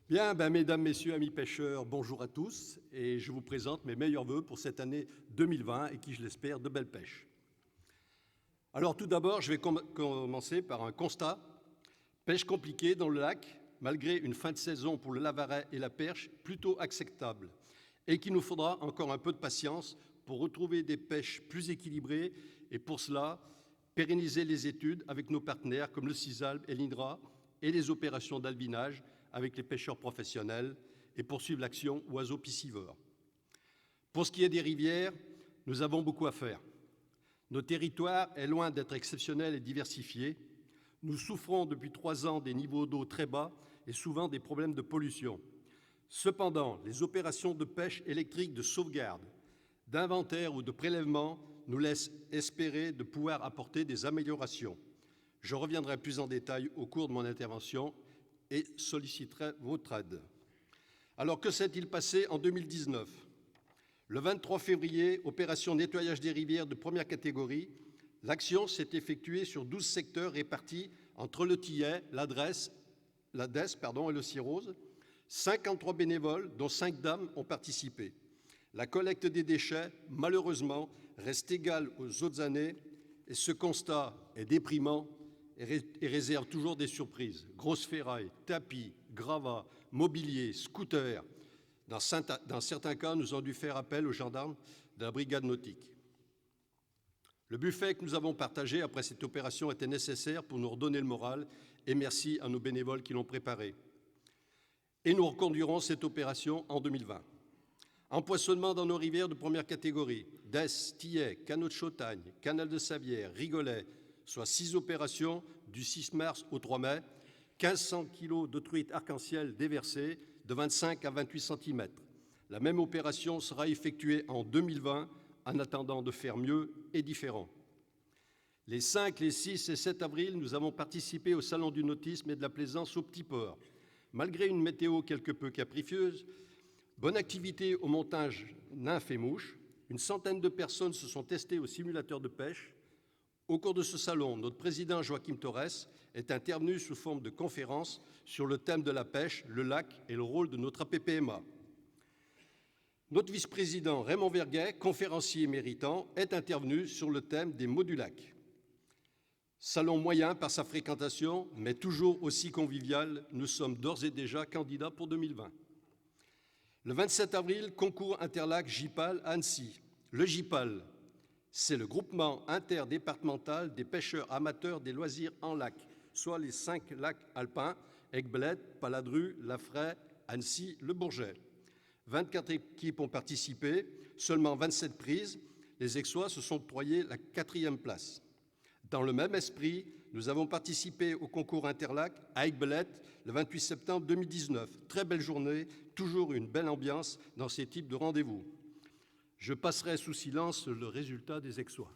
Mesdames, Messieurs, amis pêcheurs, bonjour à tous et je vous présente mes meilleurs voeux pour cette année 2020 et qui, je l'espère, de belle pêche. Alors tout d'abord, je vais commencer par un constat. Pêche compliquée dans le lac, malgré une fin de saison pour le lavaret et la perche plutôt acceptable et qu'il nous faudra encore un peu de patience pour retrouver des pêches plus équilibrées et pour cela, pérenniser les études avec nos partenaires comme le CISALB et l'INRA et les opérations d'albinage avec les pêcheurs professionnels et poursuivre l'action oiseaux piscivores. Pour ce qui est des rivières, nous avons beaucoup à faire. Notre territoire est loin d'être exceptionnel et diversifié. Nous souffrons depuis 3 ans des niveaux d'eau très bas et souvent des problèmes de pollution. Cependant, les opérations de pêche électrique de sauvegarde, d'inventaire ou de prélèvement nous laissent espérer de pouvoir apporter des améliorations. Je reviendrai plus en détail au cours de mon intervention et solliciterai votre aide. Alors, que s'est-il passé en 2019 ? Le 23 février, opération nettoyage des rivières de première catégorie, l'action s'est effectuée sur 12 secteurs répartis entre le Tillet, la Desse et le Cirrose. 53 bénévoles, dont 5 dames, ont participé. La collecte des déchets, malheureusement, reste égale aux autres années et ce constat est déprimant et réserve toujours des surprises. Grosses ferrailles, tapis, gravats, mobilier, scooters. Dans certains cas, nous avons dû faire appel aux gendarmes de la brigade nautique. Le buffet que nous avons partagé après cette opération était nécessaire pour nous redonner le moral et merci à nos bénévoles qui l'ont préparé. Et nous reconduirons cette opération en 2020. Empoisonnement dans nos rivières de première catégorie, Desse, Tillet, Canot de Chautagne, Canal de Savière, Rigolet, soit 6 opérations du 6 mars au 3 mai, 1500 kg de truites arc-en-ciel déversées de 25 à 28 cm. La même opération sera effectuée en 2020 en attendant de faire mieux et différent. Les 5, les 6 et 7 avril, nous avons participé au Salon du nautisme et de la plaisance au Petit Port. Malgré une météo quelque peu capricieuse, bonne activité au montage nymphes et mouches. Une centaine de personnes se sont testées au simulateur de pêche. Au cours de ce salon, notre président Joaquim Torres est intervenu sous forme de conférence sur le thème de la pêche, le lac et le rôle de notre APPMA. Notre vice-président Raymond Verguet, conférencier méritant, est intervenu sur le thème des maux du lac. Salon moyen par sa fréquentation, mais toujours aussi convivial, nous sommes d'ores et déjà candidats pour 2020. Le 27 avril, concours Interlac JIPAL à Annecy. Le JIPAL, c'est le groupement interdépartemental des pêcheurs amateurs des loisirs en lac, soit les 5 lacs alpins, Aiguebelette, Paladru, Lafray, Annecy, Le Bourget. 24 équipes ont participé, seulement 27 prises. Les Aixois se sont octroyés la 4e place. Dans le même esprit, nous avons participé au concours Interlac à Aiguebelette le 28 septembre 2019. Très belle journée, toujours une belle ambiance dans ces types de rendez-vous. Je passerai sous silence le résultat des Aixois.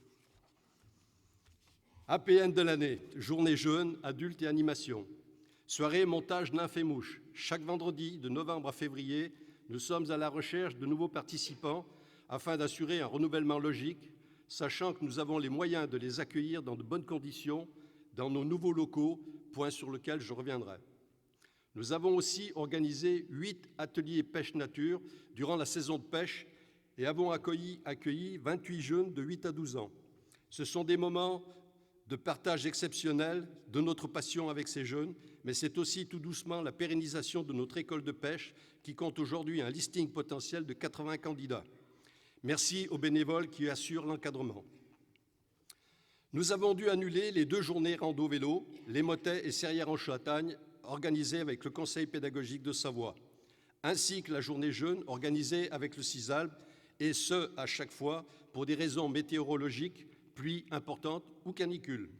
APN de l'année, journée jeune, adultes et animation. Soirée montage nymphes et mouches. Chaque vendredi, de novembre à février, nous sommes à la recherche de nouveaux participants afin d'assurer un renouvellement logique, sachant que nous avons les moyens de les accueillir dans de bonnes conditions dans nos nouveaux locaux, point sur lequel je reviendrai. Nous avons aussi organisé 8 ateliers pêche nature durant la saison de pêche et avons accueilli 28 jeunes de 8 à 12 ans. Ce sont des moments de partage exceptionnels de notre passion avec ces jeunes, mais c'est aussi tout doucement la pérennisation de notre école de pêche qui compte aujourd'hui un listing potentiel de 80 candidats. Merci aux bénévoles qui assurent l'encadrement. Nous avons dû annuler les 2 journées rando-vélo, les Motets et Serrières-en-Chautagne, organisées avec le Conseil pédagogique de Savoie, ainsi que la journée jeune organisée avec le CISALB, et ce, à chaque fois, pour des raisons météorologiques, pluies importantes ou canicules.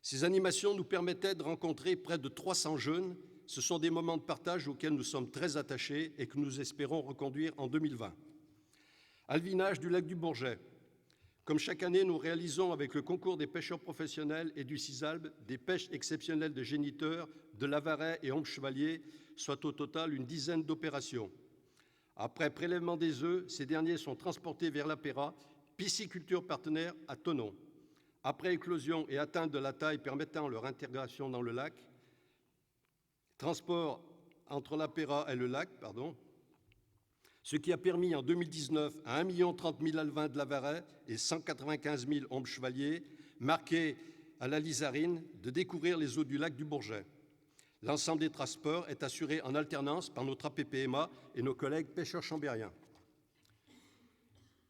Ces animations nous permettaient de rencontrer près de 300 jeunes. Ce sont des moments de partage auxquels nous sommes très attachés et que nous espérons reconduire en 2020. Alvinage du lac du Bourget. Comme chaque année, nous réalisons avec le concours des pêcheurs professionnels et du CISALB des pêches exceptionnelles de géniteurs, de lavaret et ombre chevalier, soit au total une dizaine d'opérations. Après prélèvement des œufs, ces derniers sont transportés vers l'Apéra, pisciculture partenaire à Thonon. Après éclosion et atteinte de la taille permettant leur intégration dans le lac, transport entre la Péra et le lac, ce qui a permis en 2019 à 1 030 000 alevins de Lavaret et 195 000 ombres chevaliers, marqués à la Lizarine, de découvrir les eaux du lac du Bourget. L'ensemble des transports est assuré en alternance par notre APPMA et nos collègues pêcheurs chambériens.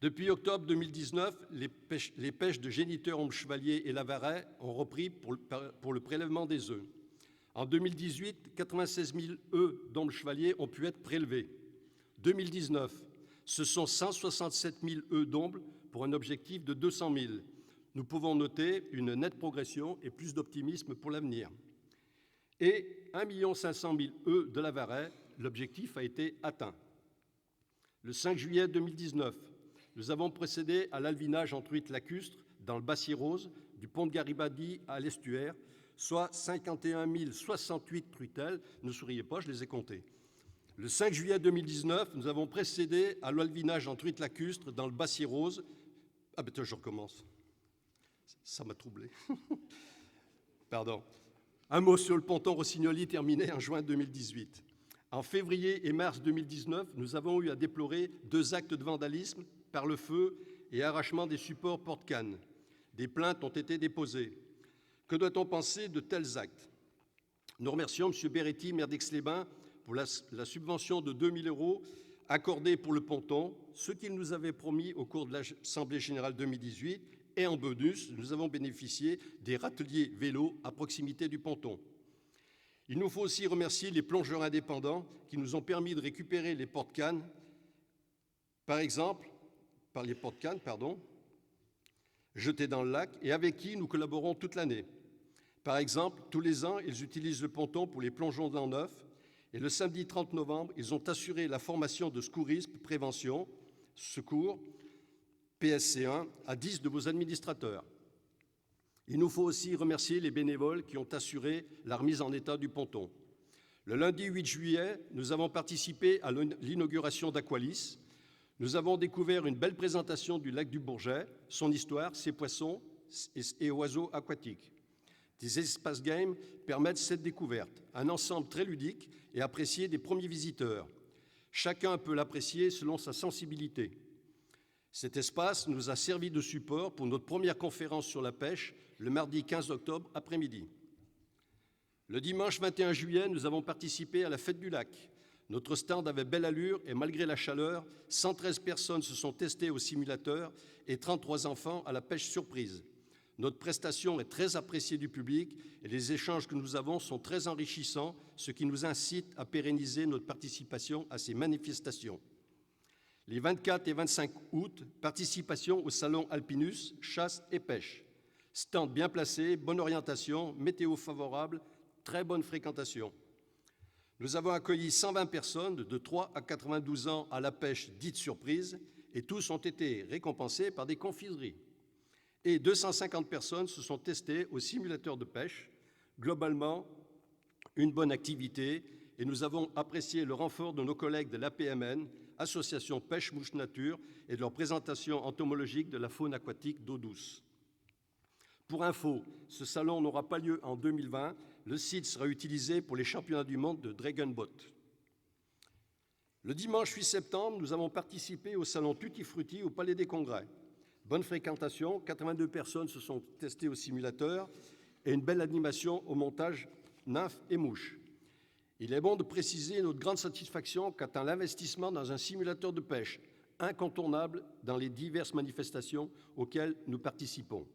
Depuis octobre 2019, les pêches de géniteurs, ombres chevaliers et Lavaret ont repris pour le prélèvement des œufs. En 2018, 96 000 œufs d'ombres chevaliers ont pu être prélevés. 2019, ce sont 167 000 œufs d'ombre pour un objectif de 200 000. Nous pouvons noter une nette progression et plus d'optimisme pour l'avenir. Et 1 500 000 œufs de Lavaret, l'objectif a été atteint. Le 5 juillet 2019, nous avons procédé à l'alvinage en truite lacustre dans le Bassier Rose, du pont de Garibaldi à l'estuaire, soit 51 068 truitelles. Ne souriez pas, je les ai comptées. Le 5 juillet 2019, nous avons procédé à l'alvinage en truite lacustre dans le Bassier Rose. Je recommence. Ça m'a troublé. Pardon. Un mot sur le ponton Rossignoli terminé en juin 2018. En février et mars 2019, nous avons eu à déplorer 2 actes de vandalisme par le feu et arrachement des supports porte-cannes. Des plaintes ont été déposées. Que doit-on penser de tels actes? Nous remercions M. Beretti, maire d'Aix-les-Bains, pour la subvention de 2 000 € accordée pour le ponton, ce qu'il nous avait promis au cours de l'Assemblée générale 2018, et en bonus, nous avons bénéficié des râteliers vélos à proximité du ponton. Il nous faut aussi remercier les plongeurs indépendants qui nous ont permis de récupérer les porte-cannes, jetés dans le lac, et avec qui nous collaborons toute l'année. Par exemple, tous les ans, ils utilisent le ponton pour les plongeons d'an neuf, et le samedi 30 novembre, ils ont assuré la formation de secourisme, prévention, secours, PSC1, à 10 de vos administrateurs. Il nous faut aussi remercier les bénévoles qui ont assuré la remise en état du ponton. Le lundi 8 juillet, nous avons participé à l'inauguration d'Aqualis. Nous avons découvert une belle présentation du lac du Bourget, son histoire, ses poissons et oiseaux aquatiques. Des espaces games permettent cette découverte, un ensemble très ludique et apprécié des premiers visiteurs. Chacun peut l'apprécier selon sa sensibilité. Cet espace nous a servi de support pour notre première conférence sur la pêche le mardi 15 octobre après-midi. Le dimanche 21 juillet, nous avons participé à la fête du lac. Notre stand avait belle allure et malgré la chaleur, 113 personnes se sont testées au simulateur et 33 enfants à la pêche surprise. Notre prestation est très appréciée du public et les échanges que nous avons sont très enrichissants, ce qui nous incite à pérenniser notre participation à ces manifestations. Les 24 et 25 août, participation au salon Alpinus, chasse et pêche. Stand bien placé, bonne orientation, météo favorable, très bonne fréquentation. Nous avons accueilli 120 personnes de 3 à 92 ans à la pêche dite surprise et tous ont été récompensés par des confiseries. Et 250 personnes se sont testées au simulateur de pêche. Globalement, une bonne activité et nous avons apprécié le renfort de nos collègues de l'APMN, Association Pêche-Mouche Nature, et de leur présentation entomologique de la faune aquatique d'eau douce. Pour info, ce salon n'aura pas lieu en 2020. Le site sera utilisé pour les championnats du monde de Dragon Boat. Le dimanche 8 septembre, nous avons participé au salon Tutti Frutti au Palais des Congrès. Bonne fréquentation, 82 personnes se sont testées au simulateur et une belle animation au montage nymphes et mouches. Il est bon de préciser notre grande satisfaction quant à l'investissement dans un simulateur de pêche, incontournable dans les diverses manifestations auxquelles nous participons.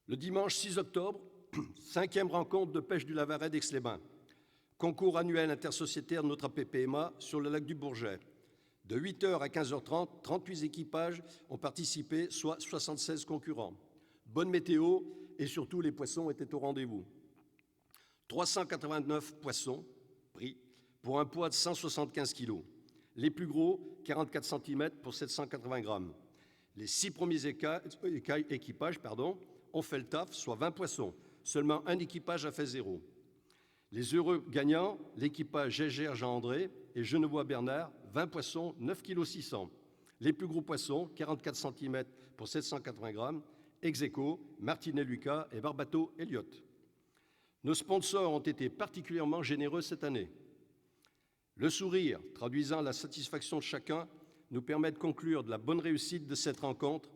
Le dimanche 6 octobre, 5e rencontre de pêche du Lavaret d'Aix-les-Bains. Concours annuel intersociétaire de notre APPMA sur le lac du Bourget. De 8h à 15h30, 38 équipages ont participé, soit 76 concurrents. Bonne météo et surtout les poissons étaient au rendez-vous. 389 poissons pris pour un poids de 175 kg. Les plus gros, 44 cm pour 780 grammes. Les 6 premiers équipages ont fait le taf, soit 20 poissons. Seulement un équipage a fait 0. Les heureux gagnants, l'équipage Gégère Jean-André et Genevois Bernard, 20 poissons, 9,6 kg. Les plus gros poissons, 44 cm pour 780 grammes, ex aequo, Martinet Lucas et Barbato Elliott. Nos sponsors ont été particulièrement généreux cette année. Le sourire, traduisant la satisfaction de chacun, nous permet de conclure de la bonne réussite de cette rencontre.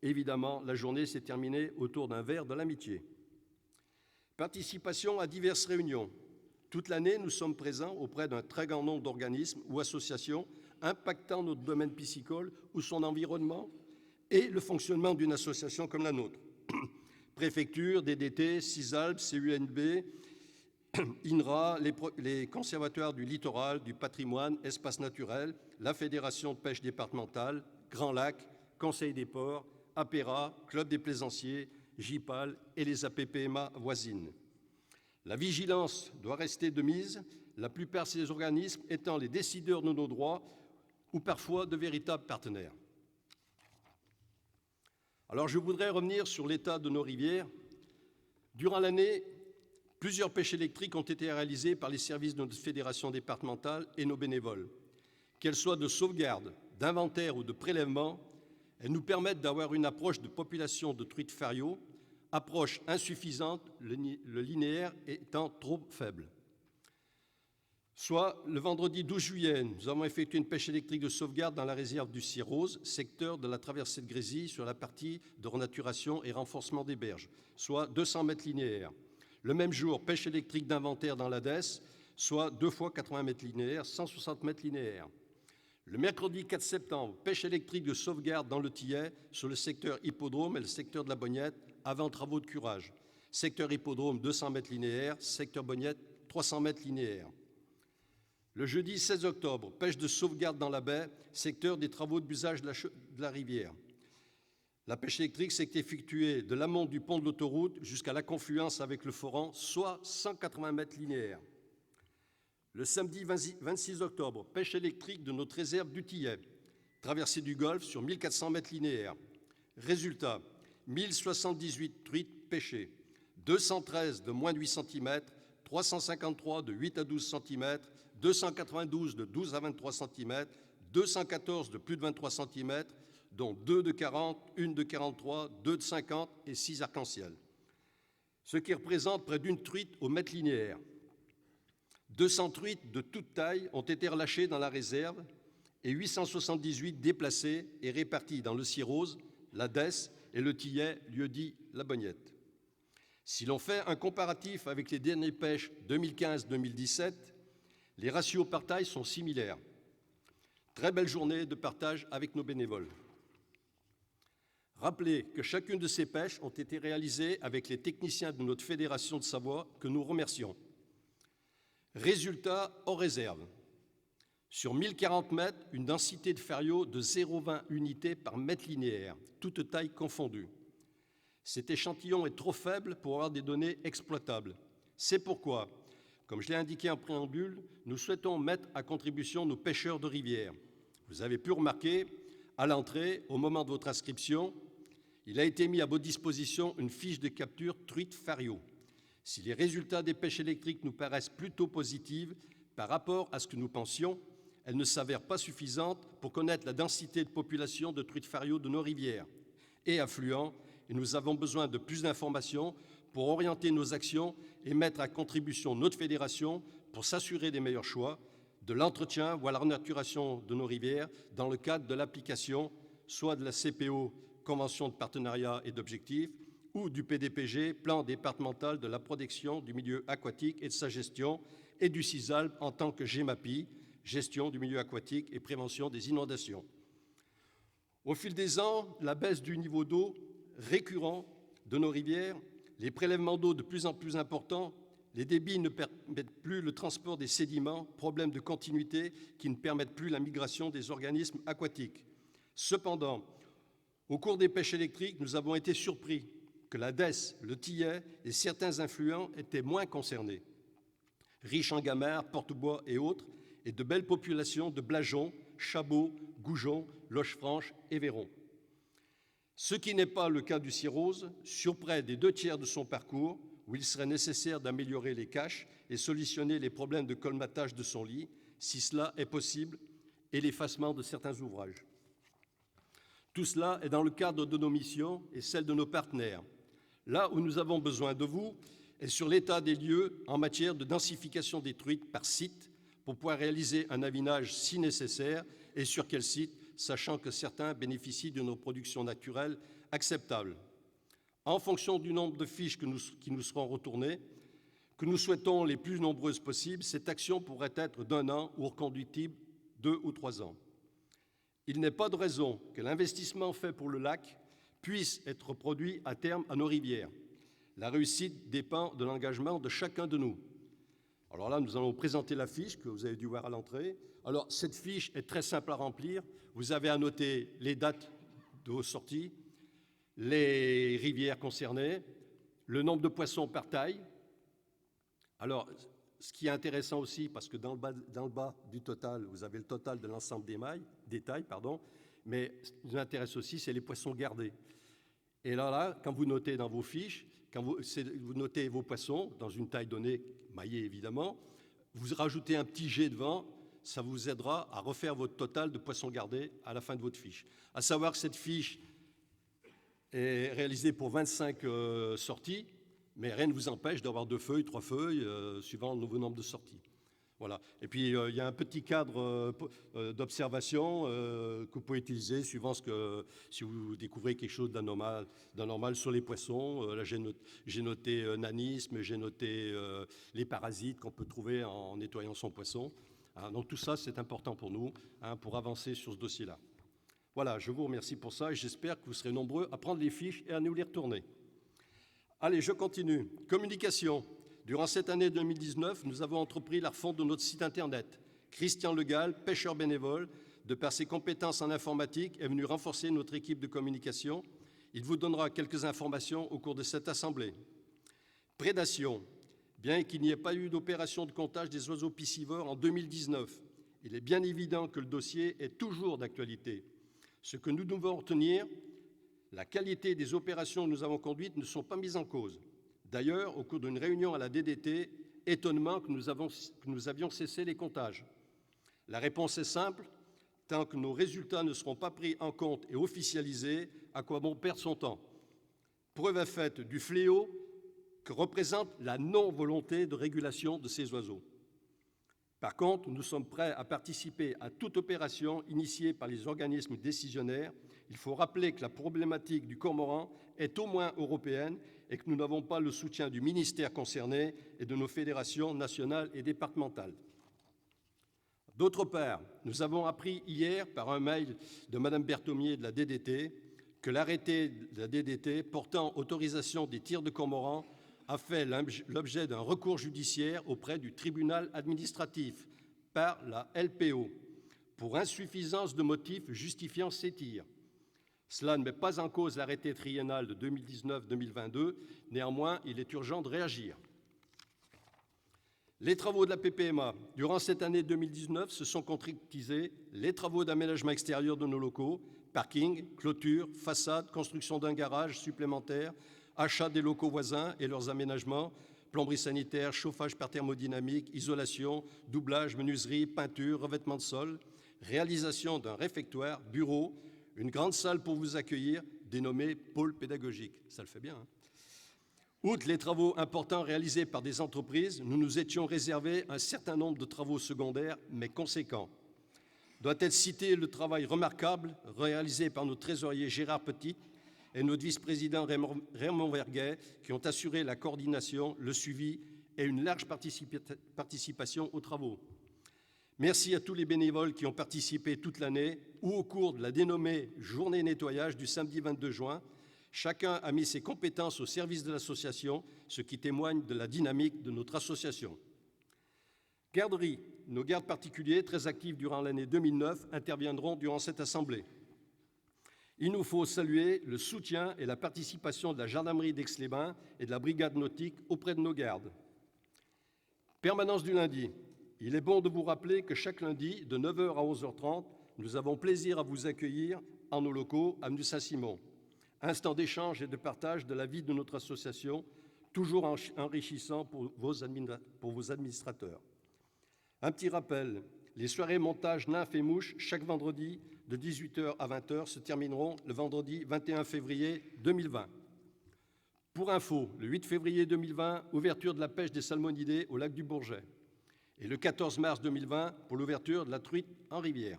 Évidemment, la journée s'est terminée autour d'un verre de l'amitié. Participation à diverses réunions. Toute l'année, nous sommes présents auprès d'un très grand nombre d'organismes ou associations impactant notre domaine piscicole ou son environnement et le fonctionnement d'une association comme la nôtre. Préfecture, DDT, CISALP, CUNB, INRA, les conservatoires du littoral, du patrimoine, espaces naturels, la Fédération de pêche départementale, Grand Lac, Conseil des ports, APERA, Club des plaisanciers, JIPAL et les APPMA voisines. La vigilance doit rester de mise, la plupart de ces organismes étant les décideurs de nos droits ou parfois de véritables partenaires. Alors je voudrais revenir sur l'état de nos rivières. Durant l'année, plusieurs pêches électriques ont été réalisées par les services de notre fédération départementale et nos bénévoles. Qu'elles soient de sauvegarde, d'inventaire ou de prélèvement, elles nous permettent d'avoir une approche de population de truites farios, approche insuffisante, le linéaire étant trop faible. Soit, le vendredi 12 juillet, nous avons effectué une pêche électrique de sauvegarde dans la réserve du Cirrose, secteur de la traversée de Grésy, sur la partie de renaturation et renforcement des berges, soit 200 mètres linéaires. Le même jour, pêche électrique d'inventaire dans l'Adès, soit 2 fois 80 mètres linéaires, 160 mètres linéaires. Le mercredi 4 septembre, pêche électrique de sauvegarde dans le Tillet, sur le secteur hippodrome et le secteur de la Bognette, avant travaux de curage. Secteur hippodrome, 200 mètres linéaires, secteur Bognette, 300 mètres linéaires. Le jeudi 16 octobre, pêche de sauvegarde dans la baie, secteur des travaux d'usage de la rivière. La pêche électrique s'est effectuée de l'amont du pont de l'autoroute jusqu'à la confluence avec le Foran, soit 180 mètres linéaires. Le samedi 26 octobre, pêche électrique de notre réserve du Tillet, traversée du Golfe sur 1400 mètres linéaires. Résultat, 1078 truites pêchées, 213 de moins de 8 cm, 353 de 8 à 12 cm, 292 de 12 à 23 cm, 214 de plus de 23 cm, dont 2 de 40, 1 de 43, 2 de 50 et 6 arc-en-ciel, ce qui représente près d'une truite au mètre linéaire. 200 truites de toute taille ont été relâchées dans la réserve et 878 déplacées et réparties dans le Cirrose, l'Adès et le Tillet, lieu-dit la Bognette. Si l'on fait un comparatif avec les dernières pêches 2015-2017, les ratios par taille sont similaires. Très belle journée de partage avec nos bénévoles. Rappelez que chacune de ces pêches ont été réalisées avec les techniciens de notre fédération de Savoie, que nous remercions. Résultat hors réserve. Sur 1040 mètres, une densité de farios de 0,20 unités par mètre linéaire, toutes tailles confondues. Cet échantillon est trop faible pour avoir des données exploitables. C'est pourquoi, comme je l'ai indiqué en préambule, nous souhaitons mettre à contribution nos pêcheurs de rivière. Vous avez pu remarquer, à l'entrée, au moment de votre inscription, il a été mis à votre disposition une fiche de capture truite fario. Si les résultats des pêches électriques nous paraissent plutôt positifs par rapport à ce que nous pensions, elles ne s'avèrent pas suffisantes pour connaître la densité de population de truites fario de nos rivières et affluents, et nous avons besoin de plus d'informations pour orienter nos actions et mettre à contribution notre fédération pour s'assurer des meilleurs choix, de l'entretien ou à la renaturation de nos rivières dans le cadre de l'application soit de la CPO, Convention de partenariat et d'objectifs, ou du PDPG, Plan départemental de la protection du milieu aquatique et de sa gestion, et du CISALP en tant que GEMAPI, gestion du milieu aquatique et prévention des inondations. Au fil des ans, la baisse du niveau d'eau récurrent de nos rivières, les prélèvements d'eau de plus en plus importants, les débits ne permettent plus le transport des sédiments, problèmes de continuité qui ne permettent plus la migration des organismes aquatiques. Cependant, au cours des pêches électriques, nous avons été surpris que la DES, le Tillet et certains influents étaient moins concernés. Riches en gamarres, porte-bois et autres, et de belles populations de blageons, chabots, goujons, loches-franches et vairons. Ce qui n'est pas le cas du Cirrose, sur près des 2/3 de son parcours, où il serait nécessaire d'améliorer les caches et solutionner les problèmes de colmatage de son lit, si cela est possible, et l'effacement de certains ouvrages. Tout cela est dans le cadre de nos missions et celles de nos partenaires. Là où nous avons besoin de vous et sur l'état des lieux en matière de densification détruite par site pour pouvoir réaliser un avinage si nécessaire et sur quel site, sachant que certains bénéficient d'une reproduction naturelle acceptable. En fonction du nombre de fiches qui nous seront retournées, que nous souhaitons les plus nombreuses possibles, cette action pourrait être d'1 an ou reconductible 2 ou 3 ans. Il n'est pas de raison que l'investissement fait pour le lac puisse être reproduit à terme à nos rivières. La réussite dépend de l'engagement de chacun de nous. Alors là, nous allons présenter la fiche que vous avez dû voir à l'entrée. Alors, cette fiche est très simple à remplir. Vous avez à noter les dates de vos sorties, les rivières concernées, le nombre de poissons par taille. Alors, ce qui est intéressant aussi, parce que dans le bas du total, vous avez le total de l'ensemble des tailles, mais ce qui nous intéresse aussi, c'est les poissons gardés. Et là, quand vous notez dans vos fiches, quand vous notez vos poissons, dans une taille donnée, maillée évidemment, vous rajoutez un petit G devant, ça vous aidera à refaire votre total de poissons gardés à la fin de votre fiche. À savoir que cette fiche est réalisée pour 25 sorties, mais rien ne vous empêche d'avoir 2 feuilles, 3 feuilles, suivant le nouveau nombre de sorties. Voilà. Et puis, il y a un petit cadre d'observation que vous pouvez utiliser suivant si vous découvrez quelque chose d'anormal sur les poissons. Là, j'ai noté nanisme, j'ai noté les parasites qu'on peut trouver en nettoyant son poisson. Donc, tout ça, c'est important pour nous, pour avancer sur ce dossier-là. Voilà, je vous remercie pour ça et j'espère que vous serez nombreux à prendre les fiches et à nous les retourner. Allez, je continue. Communication. Durant cette année 2019, nous avons entrepris la refonte de notre site Internet. Christian Legal, pêcheur bénévole, de par ses compétences en informatique, est venu renforcer notre équipe de communication. Il vous donnera quelques informations au cours de cette assemblée. Prédation. Bien qu'il n'y ait pas eu d'opération de comptage des oiseaux piscivores en 2019, il est bien évident que le dossier est toujours d'actualité. Ce que nous devons retenir, la qualité des opérations que nous avons conduites ne sont pas mises en cause. D'ailleurs, au cours d'une réunion à la DDT, étonnement que nous avions cessé les comptages. La réponse est simple, tant que nos résultats ne seront pas pris en compte et officialisés, à quoi bon perdre son temps? Preuve est faite du fléau que représente la non-volonté de régulation de ces oiseaux. Par contre, nous sommes prêts à participer à toute opération initiée par les organismes décisionnaires. Il faut rappeler que la problématique du cormoran est au moins européenne et que nous n'avons pas le soutien du ministère concerné et de nos fédérations nationales et départementales. D'autre part, nous avons appris hier par un mail de Mme Berthomier de la DDT que l'arrêté de la DDT portant autorisation des tirs de cormorans a fait l'objet d'un recours judiciaire auprès du tribunal administratif par la LPO pour insuffisance de motifs justifiant ces tirs. Cela ne met pas en cause l'arrêté triennal de 2019-2022, néanmoins, il est urgent de réagir. Les travaux de la PPMA, durant cette année 2019, se sont concrétisés les travaux d'aménagement extérieur de nos locaux, parking, clôture, façade, construction d'un garage supplémentaire, achat des locaux voisins et leurs aménagements, plomberie sanitaire, chauffage par thermodynamique, isolation, doublage, menuiserie, peinture, revêtement de sol, réalisation d'un réfectoire, bureau, une grande salle pour vous accueillir, dénommée pôle pédagogique. Ça le fait bien, hein? Outre les travaux importants réalisés par des entreprises, nous nous étions réservés un certain nombre de travaux secondaires, mais conséquents. Doit être cité le travail remarquable réalisé par notre trésorier Gérard Petit et notre vice-président Raymond Verguet, qui ont assuré la coordination, le suivi et une large participation aux travaux. Merci à tous les bénévoles qui ont participé toute l'année ou au cours de la dénommée journée nettoyage du samedi 22 juin. Chacun a mis ses compétences au service de l'association, ce qui témoigne de la dynamique de notre association. Garderie. Nos gardes particuliers, très actifs durant l'année 2009, interviendront durant cette assemblée. Il nous faut saluer le soutien et la participation de la gendarmerie d'Aix-les-Bains et de la brigade nautique auprès de nos gardes. Permanence du lundi. Il est bon de vous rappeler que chaque lundi, de 9h à 11h30, nous avons plaisir à vous accueillir en nos locaux, avenue Saint-Simon. Instant d'échange et de partage de la vie de notre association, toujours enrichissant pour vos administrateurs. Un petit rappel, les soirées montage nymphes et mouches, chaque vendredi de 18h à 20h, se termineront le vendredi 21 février 2020. Pour info, le 8 février 2020, ouverture de la pêche des salmonidés au lac du Bourget. Et le 14 mars 2020, pour l'ouverture de la truite en rivière.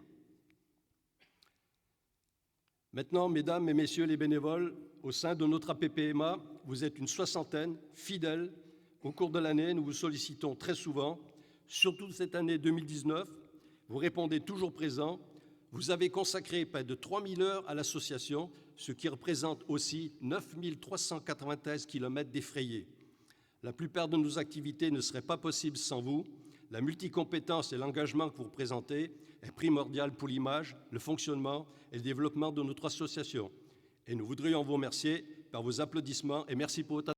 Maintenant, mesdames et messieurs les bénévoles, au sein de notre APPMA, vous êtes une soixantaine, fidèles. Au cours de l'année, nous vous sollicitons très souvent, surtout cette année 2019. Vous répondez toujours présent. Vous avez consacré près de 3000 heures à l'association, ce qui représente aussi 9393 km défrayés. La plupart de nos activités ne seraient pas possibles sans vous. La multicompétence et l'engagement que vous représentez est primordial pour l'image, le fonctionnement et le développement de notre association. Et nous voudrions vous remercier par vos applaudissements et merci pour votre attention.